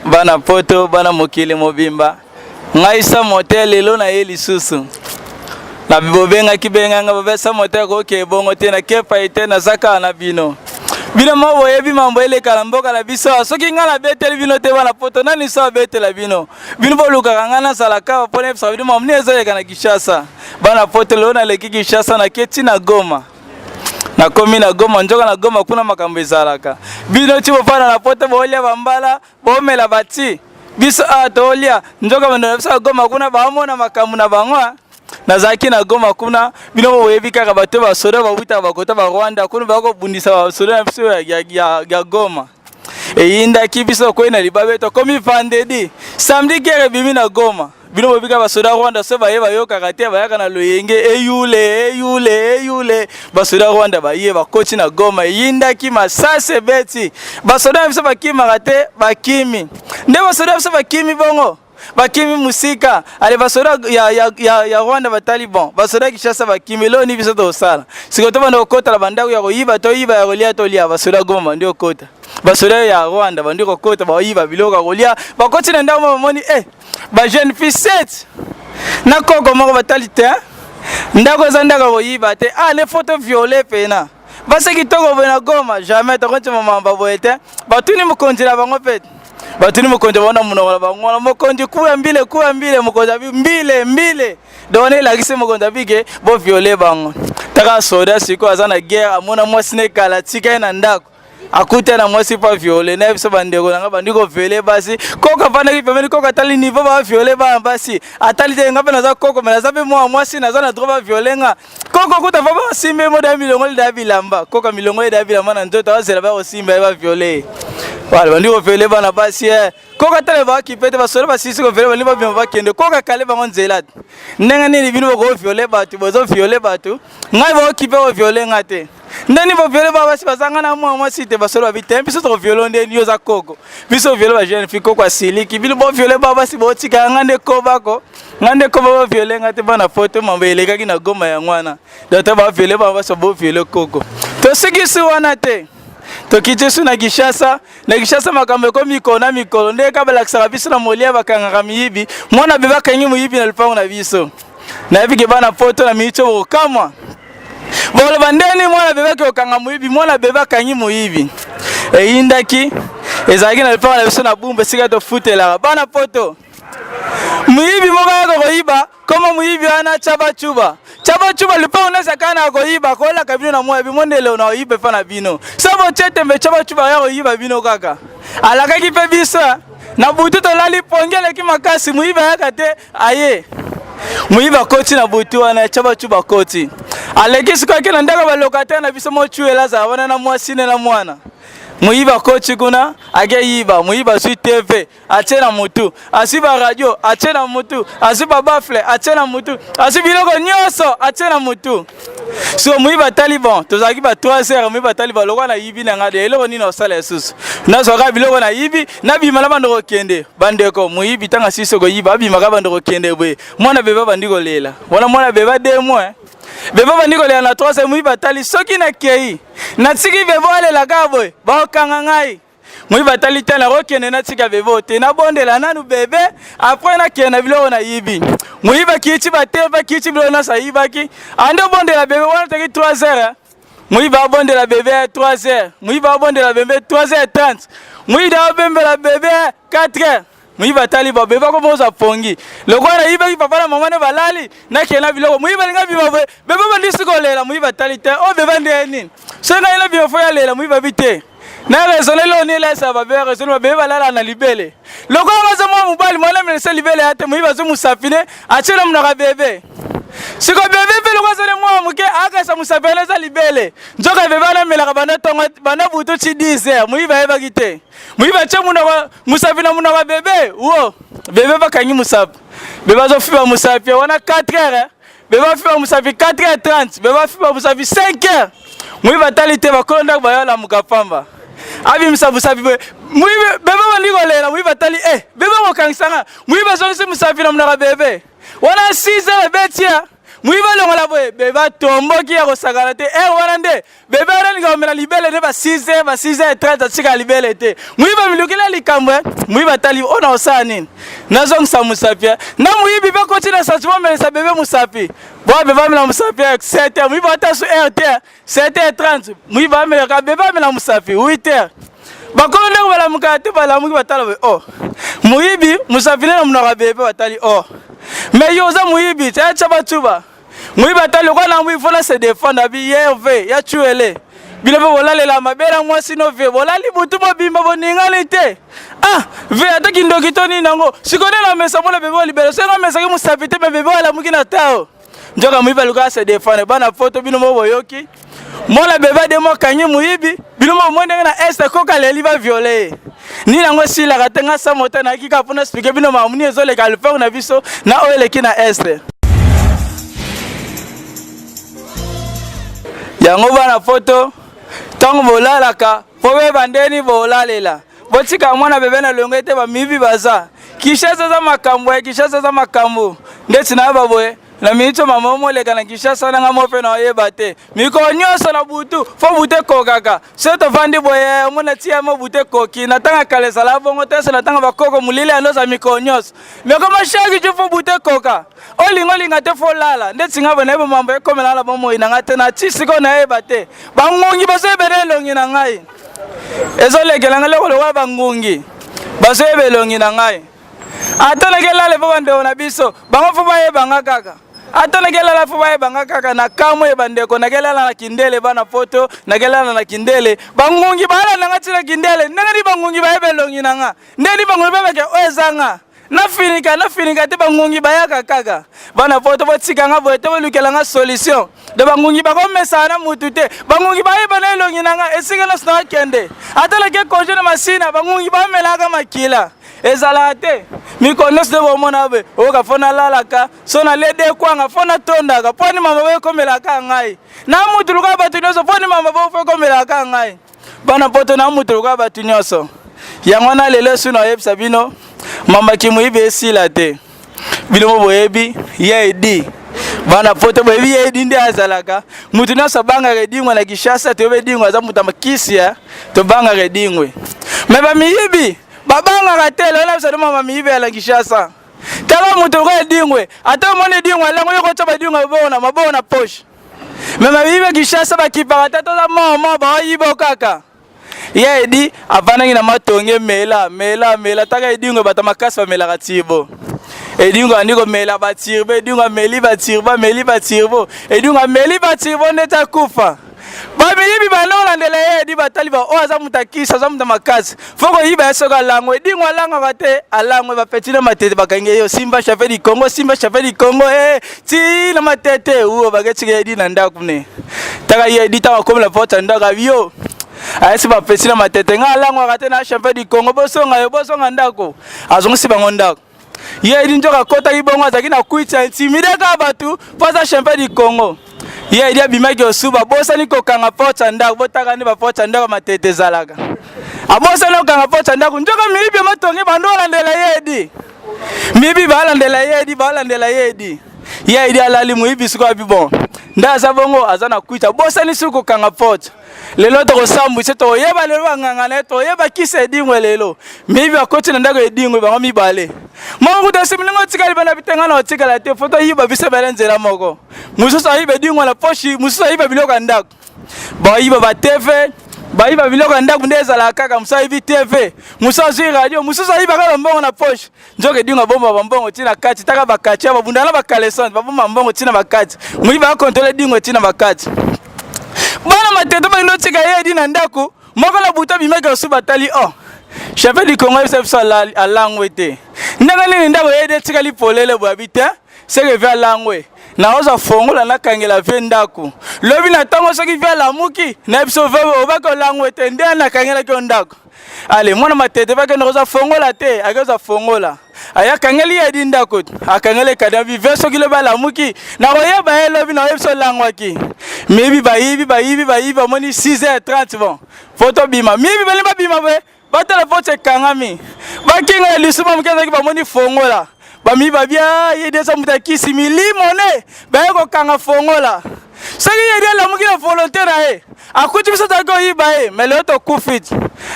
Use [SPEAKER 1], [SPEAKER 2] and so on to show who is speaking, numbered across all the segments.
[SPEAKER 1] bana poto bana mokili mobimba ngaisa motel lelo na yeli susu na bibobenga kibenga nga babesa motel ko ke bongo te na kepa ite na zaka na bino mo yebi mambo ele kala mboka la biso soki nga na beteli bino te bana poto nani so betela bino boluka ngana sala ka pone bisa bino mamne ezole kana Kishasa bana poto lelo na leki Kishasa na keti na Goma na komi na Goma njoka na Goma kuna makambo ezalaka bino chibo pana na poto bolia bambala bomela bati biso atolia njoka bando bisa Goma kuna baamona makambo na bangwa na zaki na Goma kuna bino webi kaka bato ba soda ba buta ba kota ba Rwanda kuna ba ko bundisa ba soda biso ya Goma inda kibiso ko ina libabe to komi vendredi samedi kere bimi na Goma bino webi kaka ba soda Rwanda so ba yeba yo kakate ba yaka na loyenge eyule ba soda Rwanda ba yeba kochi na Goma inda ki masase beti ba soda biso ba kimi kate ba kimi nde ba soda biso ba kimi bongo bakimi musika ale basoda ya Rwanda ba Taliban basoda Kishasa bakimi lo ni biso to sala sikoto bando kota la bandako ya koyiba to yiba ya kolia to lia basoda Goma ndio kota basoda ya Rwanda bandiko kota ba yiba biloka kolia bakoti na ndamo moni ba jeune fille na koko moko batalite ndako zandaka koyiba te le photo violet pena base kitoko bena Goma jamais to konti mama boete batuni mukonjira bango pete batuni mukonja wana munola bangwana mukonji kuwa mbile mukonja mbile done la kise mukonja bige bo violer bango taka soda siko azana guerre amona mwasi ne kala tika na ndako akuta na mwasi pa violer na biso bandeko nga bandiko violer basi koka vana ki pemeni koka tali niveau ba violer ba basi atali te ngapa na za koko mena za be mwasi na za na droit ba violer nga koko kuta va ba simbe moda milongo da bilamba koka milongo da bilamba na nzoto azela ba simbe ba violer wala bandiko violer bana basi koka tale ba kipete ba solo ba sisi ko violer ba liba ba kende koka kale ba nzela nenga ni bino ko violer batu bozo violer batu ngai ba kipe o violer ngate ndani bo violer ba basi bazanga na mwasi te ba solo ba bitempi so to violer ndeni yo za koko biso violer ba jeune fille ko kwa siliki bino bo violer ba basi bo tika ngande ko bako ngande ko ba violer ngate bana photo mambe eleka ki na Goma ya ngwana data ba violer ba basi bo violer koko to sigisi wana te to kijesu na Kishasa makambo ko mikolo nde ka balakisa biso na molia bakanga miyibi mwana beba kanyi muyibi na lupango na biso na yibige bana poto na micho bokamwa bolo bandeni mwana beba ke okanga muyibi mwana beba kanyi muyibi indaki ezaki na lupango na biso na bumbe sika to futela bana poto muyibi moba ko yiba koma muyibi ana chaba chuba lupa unaweza kana koiba kola kabino na mwa bimondele unaoiba fana bino sabo chete mbe chaba yao iba bino kaka alaka kipe bisa na butu to lali pongele ki makasi muiba yakate aye muiba koti na butu wana chaba koti alekisi kwa kina ndaka balokata na biso mochuela za wana na mwasine na mwana muiba kochi kuna age yiba muiba su TV achena mutu asiba radio achena mutu asiba bafle achena mutu asibiloko nyoso achena mutu so muiba Taliban tozaki ba 3 heures muiba Taliban lokwa na yibi na ngade eloko nini osala susu na soka biloko na yibi na bima la bandoko kende bandeko muibi tanga siso ko yiba bima ka bandoko kende bwe mwana beba bandiko lela mwana beba 2 mois beba bandiko lela na 3 heures muiba tali soki na kei na tiki bebo ale la gaboy ba kanga ngai muiba tali tana rokene na tika bebo te na bondela nanu bebe après na kena biloko na yibi muiba kichi bateba kichi biloko na sayiba ki ando bondela bebe wana taki 3 heures muiba bondela bebe 3 heures muiba bondela bebe 3h30 muiba bembela bebe 4h muiba tali ba bebe ko boza pongi lokwana yiba ki papa na mama ne balali na kena biloko muiba linga bima bebe bandisi ko lela muiba tali te o bebe ndeni senga ina bima fo ya lela muiba bite na raisonner lo ni la sa ba be raisonner bebe balala na libele lokwana baza mo mobali mwana mese libele ate muiba zo musafine achela mna bebe siko bebe pe lokwa le mwa muke aka sa musafine za libele njoka bebe na melaka bana tongo bana butu chi 10h muiba eba kite muiba che muna musafina muna ba bebe wo bebe bakanyi musafi bebe zo fiba musafi wana 4h bebe fiba musafi 4h30 bebe fiba musafi 5h muiba talite bakonda bayala mukapamba abi musafi muiba bebe bandiko lela muiba tali bebe mokangsanga muiba zo musafi na muna bebe wana 6h betia muiba longola boye beba tomboki ya kosakana te wana nde bebe alinga komela libele nde ba 6h30 atika libele te muiba milukila likambo muiba tali ona osala nini nazongisa musapi na muibi be kotina sentiment melesa bebe musapi bo bebe amela musapi 7h muiba atasu RT 7h30 muiba amela bebe amela musapi 8h bakolo ndeko balamuka te balamuki batala boye muibi musapi na munaka bebe batali mais yoza muibi tcha batuba muibi atali kwa na muibi fona se défendre bi yerve ya tuele bilobe bolalela mabela mwasi no ve bolali butu bobimba boningani te ve ataki ndoki toni nango sikone na mesa mola bebe libero senga mesa ki musapi te bebe wala mukina tao njoka muibi aluka se défendre bana photo bino mo boyoki mola bebe de mo kanyi muibi bino mo mwende na este koka leli ba violer ni nango sila katenga sa mota na kika pona expliquer bino mamuni ezole ka le faire na biso na oele ki na este yango bana photo tango bolalaka fobe bandeni bolalela botika mwana bebe na longo ete ba mibi baza Kishasa za makambo Kishasa za makambo ndeti na baboye na minito mama moleka na Kishasa na ngamope na yeba te miko nyoso na butu fo bute kokaka seto vandi boye mona tia mo bute koki na tanga kale sala bongo tese na tanga bakoko mulile anoza miko nyoso meko mashaki ju fo bute koka olingolinga te fo lala ndeti ngaba na ebo mambo ekomela la bomo ina ngate na chisiko na yeba te bangongi basebele longi na ngai ezolekela ngale ko lo bangongi basebele longi na ngai atana kelale fo bande ona biso bango fo baye banga kaka atana kelala fo baye banga kaka na kamwe bandeko na kelala na kindele bana photo na kelala na kindele bangungi bala na ngati na kindele ndengani bangungi baye belongi nanga ndeni bangungi babeke oyezanga na finika te bangungi bayaka kaka bana photo botika nga bote bolukela nga solution de bangungi bakomesa na mutu te bangungi baye bana elongi nanga esinga na sna kende atala ke konje na masina bangungi bamelaka makila ezalate mikonos de bomona be oka fona lalaka sona lede kwanga fona tondaka poni mama we komelaka ngai na mutu luka batu nyoso poni mama bo fe komelaka ngai bana poto na mutu luka batu nyoso yango na lelo suna yebisa bino mama kimuibe esila te bino boyebi yedi bana poto boyebi yedi ndi azalaka mutu nyoso banga redingwa na Kishasa to be dingwa za mutu makisia to banga redingwe meba miyibi babanga katelo na bisado mama miibe ala Kishasa tala mutu ko dingwe ata mone dingwe la ngoyo ko taba dingwe mabona poche mama miibe Kishasa bakipa tata za mama ba yibo kaka yedi avana ngina matonge mela taka edingwe batamakasa mela katibo edingwe andiko mela batirbe edingwe meli batirbo edingwe meli batirbo neta kufa bamiyibi banolandela yedi batali ba oza mutakisa za mutamakasi foko yiba esoka langwe dingwa langa bate alangwe bapetine matete bakange yo Simba Chafé du Congo ti na matete uo bageti yedi na ndaku ne taka yedi tawa komela pota ndaka bio ayesi bapetine matete nga langwa kate na Chafé du Congo bosonga ndako azongisi bango ndako yedi njoka kota ibongo azaki na kuita intimideka batu poza Chafé du Congo yedi abimaki osuba bosani kokanga pota ndako botaka ni ba pota ndako matete zalaka abosani kokanga pota ndako njoka miibi matonge bandolandela yedi miibi balandela yedi yedi alali muibi siko abibon ndaza bongo azana kuita bosani suko kanga pota lelo to kosambu to yeba lelo ngangana to yeba kise edingwe lelo miibi akoti na ndako edingwe bango mibale mongo dasimingo tikali bana bitenga na tikala te foto yiba bise balenzela moko mususa yiba dingwa la pochi mususa yiba biloko ndako ba yiba ba TV ba yiba biloko ndako ndeza la kaka musa yibi TV musa zi radio mususa yiba kala mbongo na pochi njoke dingwa bomba mbongo tina kati taka bakati babundana bakalesante babomba mbongo tina bakati muyiba kontrole dingwa tina bakati bana matete ba ndo tika yedi na ndako moko la buta bimeka osuba tali Chafé du Congo c'est à langwe te ndanga nini ndako yedi tika li polele bo habita c'est que vers langwe na oza fongola na kangela vendako lobi na tango soki vers la muki na biso vebo obako langwe te ndana na kangela ko ndako ale mwana matete baka na oza fongola te akoza fongola aya kangeli yedi ndako akangele kada bi verso ki loba la muki na royeba elobi na biso langwa ki mibi bayibi moni 6h30 bon photo bima mibi bima we batala vote kangami bakinga lisuma mukeza ki bamoni fongola bami babia yedesa mutakisi milimone bayeko kanga fongola saki yedi la mukina volontaire e akuti biso tako yiba e mele to kufit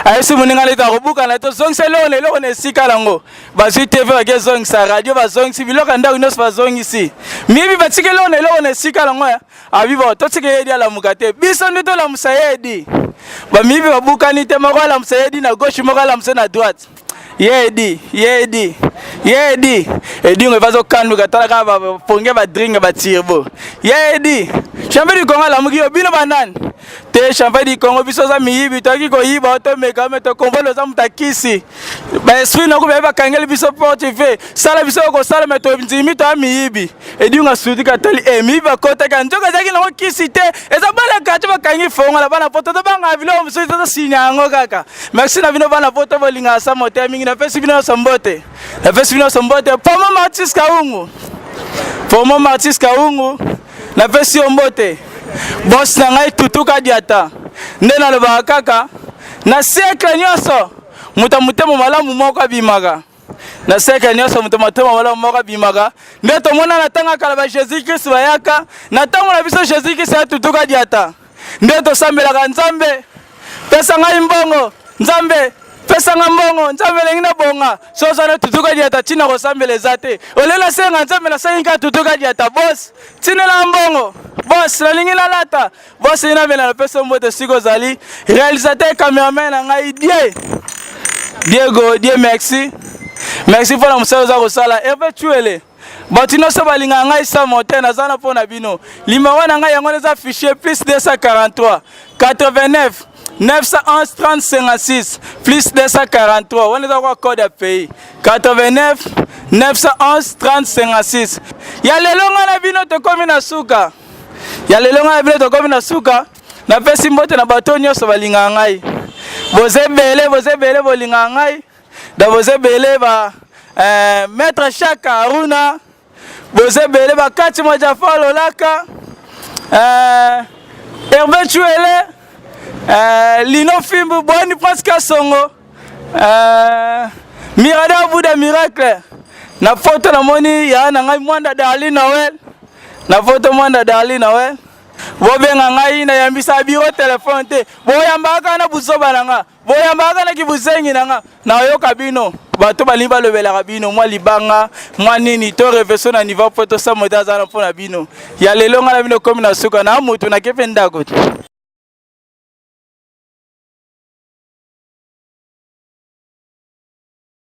[SPEAKER 1] ayesi muninga leta robuka na to zongse lelo ne sikalango bazi TV ba zongsa radio ba zongsi biloka ndako nyos ba zongisi mibi batike lelo ne sikalango ya abibo to tike yedi la mukate biso ndito la musayedi ba mibi babukani te makola musayedi na gauche makola musena droite yedi edi ngevazo kandu katala ka ba ponge ba drink ba tirbo yedi champion du Congo la mugio bino banane te champion du Congo biso za miyibi to ki ko yiba to mega me to konvolo za mutakisi ba esprit na ko ba kangeli biso porte fe sala biso ko sala me to nzimi to miyibi edi nga sudi katali miyibi ba kota ka njoka zaki na ko kisi te eza bala ka to ba kangi fonga la bana poto to ba nga vilo mso to sinyango kaka merci na vino bana poto bolinga sa mote mingi na pesi vino sombote na pesi vino sombote pomo Martis Kaungu na pesi ombote boss na ngai tutuka diata ndena le bakaka na sekle nyoso mutamutemo malamu moko abimaka na sekle nyoso mutamutemo malamu moko abimaka ndeto mona na tanga kala ba Jésus Christ bayaka na tango na biso Jésus Christ tutuka diata ndeto sambela nzambe pesa ngai mbongo nzambe pesa ngambongo nzambe lengina bonga soza na tutuka diata tina ko sambele zate olela senga nzambe la senga tutuka diata boss tinela mbongo boss la lingina lata boss ina bela pesa mbote siko zali réalisateur cameraman na ngai Diego merci pour la musala za ko sala eventuellement batino so balinga ngai sa moteur na zana pona bino limero na ngai yango les afficher plus 243 89 911 30 56 plus 243 on est dans code de pays 89 911 30 56 ya lelonga na bino to komi na suka ya lelonga na bino to komi na suka na pesi mbote na bato nyonso balinga ngai bozebele bolinga ngai da bozebele ba maître Chaka Aruna bozebele ba kati moja falo laka Hervé Chuele Lino Fimbu Boni Pascal Songo Mirada Bouda Miracle na photo na moni ya na ngai mwanda Dali Noel na photo mwanda Dali Noel bobenga ngai na yambisa biro telefone te boyambaka na buzoba nanga boyambaka na kibuzengi nanga na yoka bino bato balimba lobela bino mwa libanga mwa nini to reversion na niveau photo sa modaza na pona bino ya lelo ngala bino komi na suka na mutu na kepe ndako